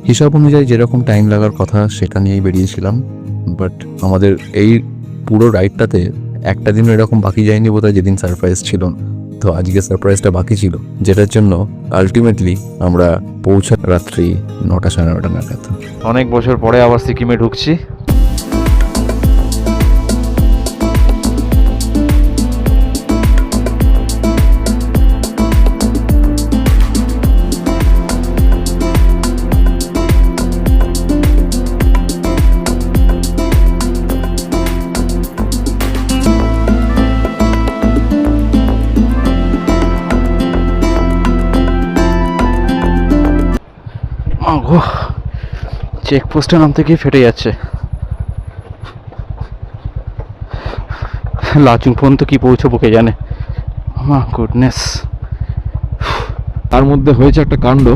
হিসাব অনুযায়ী যেরকম টাইম লাগার কথা সেটা নিয়েই বেরিয়েছিলাম, বাট আমাদের এই পুরো রাইডটাতে একটা দিনও এরকম বাকি যায়নি বোধহয় যেদিন সারপ্রাইজ ছিল না। তো আজকে সারপ্রাইজটা বাকি ছিল, যেটার জন্য আলটিমেটলি আমরা পৌঁছা রাত্রি 9টা 9:30 নাগাদ। অনেক বছর পরে আবার সিকিমে ঢুকছি। চেকপোস্টে নামতে গিয়ে ফেটে যাচ্ছে। লাচুং পর্যন্ত কি পৌঁছবো কে জানে। গুডনেস। তার মধ্যে হয়েছে একটা কাণ্ড।